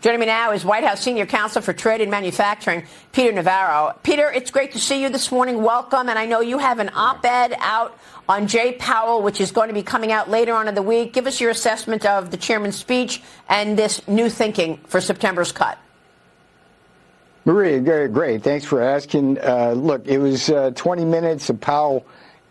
Joining me now is White House Senior Counsel for Trade and Manufacturing, Peter Navarro. Peter, it's great to see you this morning. Welcome. And I know you have an op-ed out on Jay Powell, which is going to be coming out later on in the week. Give us your assessment of the chairman's speech and this new thinking for September's cut. Maria, great. Thanks for asking. Look, it was 20 minutes of Powell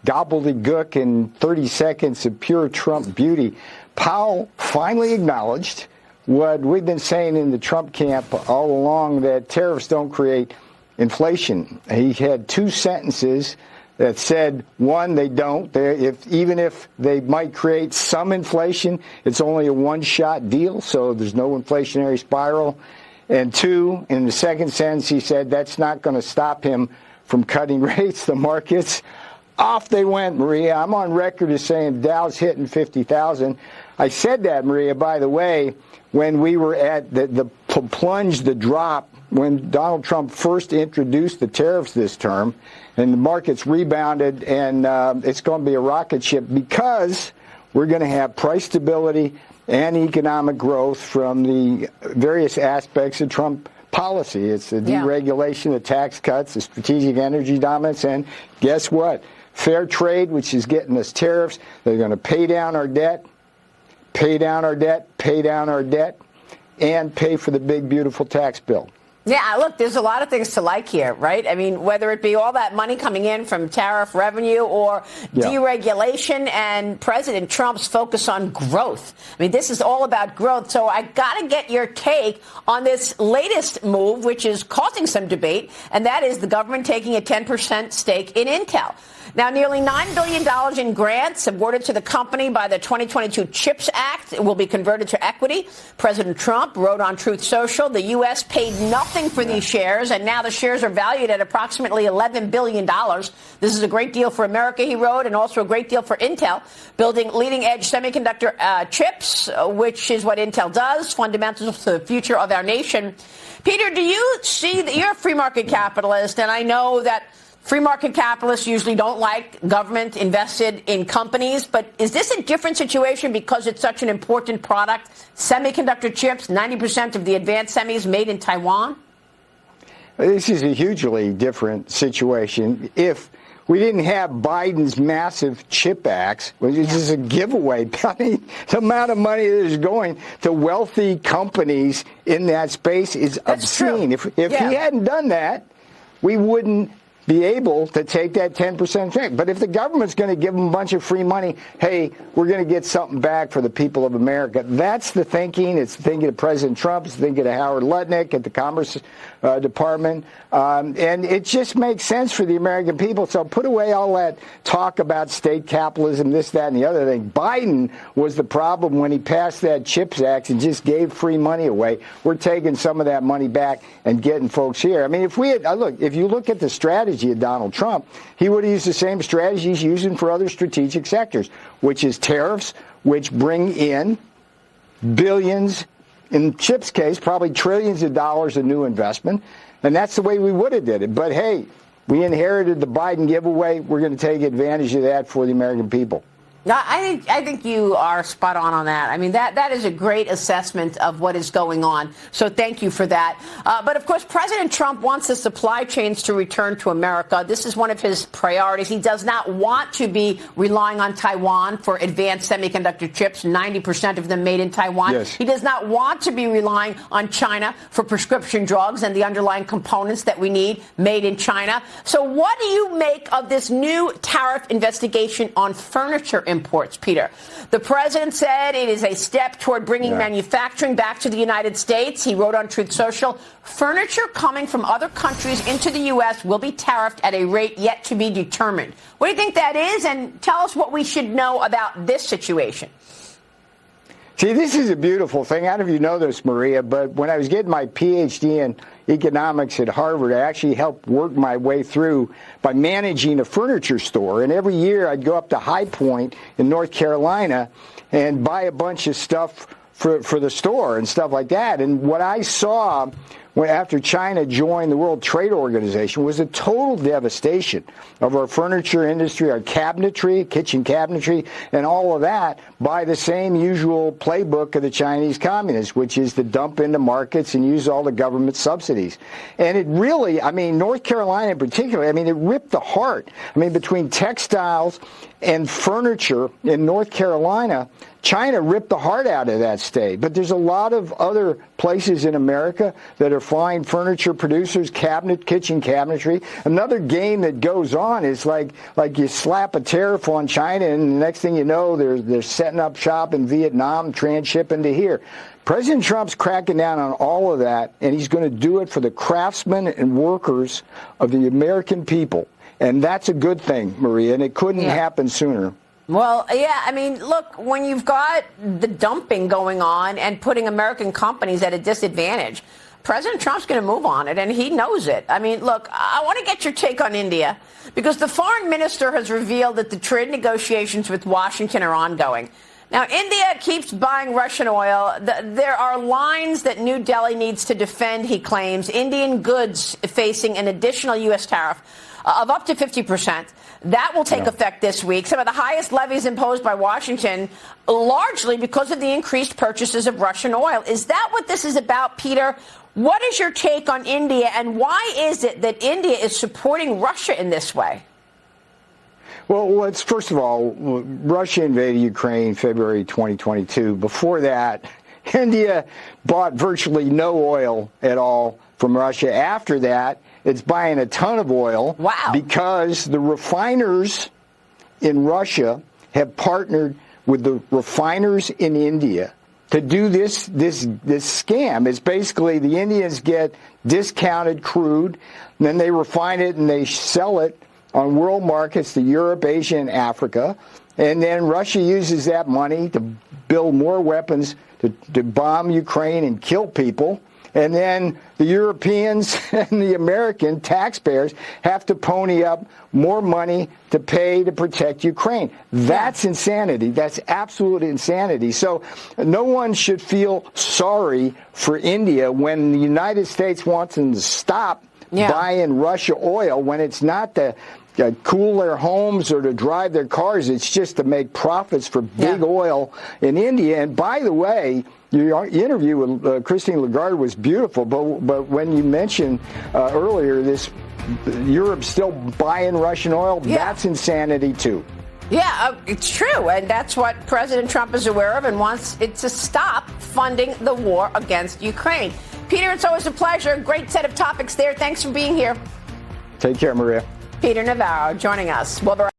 gobbledygook and 30 seconds of pure Trump beauty. Powell finally acknowledged what we've been saying in the Trump camp all along, that tariffs don't create inflation. He had two sentences that said, one, they don't. Even if they might create some inflation, it's only a one-shot deal, so there's no inflationary spiral. And two, in the second sentence, he said that's not going to stop him from cutting rates. The markets, off they went, Maria. I'm on record as saying Dow's hitting 50,000. I said that, Maria, by the way, when we were at the plunge, the drop, when Donald Trump first introduced the tariffs this term, and the markets rebounded, and it's going to be a rocket ship because we're going to have price stability and economic growth from the various aspects of Trump policy. It's the deregulation, the tax cuts, the strategic energy dominance, and guess what? Fair trade, which is getting us tariffs. They're going to pay down our debt, pay down our debt, pay down our debt, and pay for the big, beautiful tax bill. Yeah, look, there's a lot of things to like here, right? I mean, whether it be all that money coming in from tariff revenue or deregulation and President Trump's focus on growth. I mean, this is all about growth. So I got to get your take on this latest move, which is causing some debate, and that is the government taking a 10% stake in Intel. Now, nearly $9 billion in grants awarded to the company by the 2022 CHIPS Act will be converted to equity. President Trump wrote on Truth Social, the U.S. paid nothing for these shares, and now the shares are valued at approximately $11 billion. This is a great deal for America, he wrote, and also a great deal for Intel, building leading-edge semiconductor chips, which is what Intel does, fundamental to the future of our nation. Peter, do you see that you're a free market capitalist, and I know that free market capitalists usually don't like government invested in companies, but is this a different situation because it's such an important product? Semiconductor chips, 90% of the advanced semis made in Taiwan? This is a hugely different situation. If we didn't have Biden's massive chip acts, which is just a giveaway, I mean, the amount of money that is going to wealthy companies in that space is obscene. If he hadn't done that, we wouldn't be able to take that 10% check. But if the government's going to give them a bunch of free money, hey, we're going to get something back for the people of America. That's the thinking. It's the thinking of President Trump. It's the thinking of Howard Lutnick at the Commerce Department. And it just makes sense for the American people. So put away all that talk about state capitalism, this, that, and the other thing. Biden was the problem when he passed that CHIPS Act and just gave free money away. We're taking some of that money back and getting folks here. I mean, if we had, look, if you look at the strategy of Donald Trump, he would have used the same strategy he's using for other strategic sectors, which is tariffs, which bring in billions, in Chip's case, probably trillions of dollars of new investment. And that's the way we would have did it. But, hey, we inherited the Biden giveaway. We're going to take advantage of that for the American people. I think you are spot on that. I mean, that is a great assessment of what is going on. So thank you for that. But, of course, President Trump wants the supply chains to return to America. This is one of his priorities. He does not want to be relying on Taiwan for advanced semiconductor chips, 90% of them made in Taiwan. Yes. He does not want to be relying on China for prescription drugs and the underlying components that we need made in China. So what do you make of this new tariff investigation on furniture imports, Peter? The president said it is a step toward bringing manufacturing back to the United States. He wrote on Truth Social, furniture coming from other countries into the U.S. will be tariffed at a rate yet to be determined. What do you think that is? And tell us what we should know about this situation. See, this is a beautiful thing. I don't know if you know this, Maria, but when I was getting my Ph.D. in economics at Harvard, I actually helped work my way through by managing a furniture store. And every year I'd go up to High Point in North Carolina and buy a bunch of stuff for the store and stuff like that. And what I saw after China joined the World Trade Organization was a total devastation of our furniture industry, our cabinetry, kitchen cabinetry, and all of that by the same usual playbook of the Chinese communists, which is to dump into markets and use all the government subsidies. And it really, I mean, North Carolina in particular, I mean, it ripped the heart. I mean, between textiles and furniture in North Carolina, China ripped the heart out of that state. But there's a lot of other places in America that are fine furniture producers, kitchen cabinetry. Another game that goes on is like you slap a tariff on China, and the next thing you know, they're setting up shop in Vietnam, transshipping to here. President Trump's cracking down on all of that, and he's going to do it for the craftsmen and workers of the American people. And that's a good thing, Maria, and it couldn't happen sooner. Well, yeah, I mean, look, when you've got the dumping going on and putting American companies at a disadvantage, President Trump's going to move on it, and he knows it. I mean, look, I want to get your take on India, because the foreign minister has revealed that the trade negotiations with Washington are ongoing. Now, India keeps buying Russian oil. There are lines that New Delhi needs to defend, he claims. Indian goods facing an additional U.S. tariff of up to 50%. That will take effect this week. Some of the highest levies imposed by Washington, largely because of the increased purchases of Russian oil. Is that what this is about, Peter? What is your take on India, and why is it that India is supporting Russia in this way? Well, first of all, Russia invaded Ukraine February 2022. Before that, India bought virtually no oil at all from Russia. After that, it's buying a ton of oil. Wow. Because the refiners in Russia have partnered with the refiners in India to do this scam. It's basically the Indians get discounted crude, and then they refine it and they sell it on world markets to Europe, Asia, and Africa. And then Russia uses that money to build more weapons to bomb Ukraine and kill people. And then the Europeans and the American taxpayers have to pony up more money to pay to protect Ukraine. That's insanity. That's absolute insanity. So no one should feel sorry for India when the United States wants them to stop buying Russia oil, when it's not to cool their homes or to drive their cars. It's just to make profits for big oil in India. And by the way, your interview with Christine Lagarde was beautiful, but when you mentioned earlier this, Europe's still buying Russian oil, that's insanity too. Yeah, it's true, and that's what President Trump is aware of and wants it to stop funding the war against Ukraine. Peter, it's always a pleasure. Great set of topics there. Thanks for being here. Take care, Maria. Peter Navarro joining us. We'll be right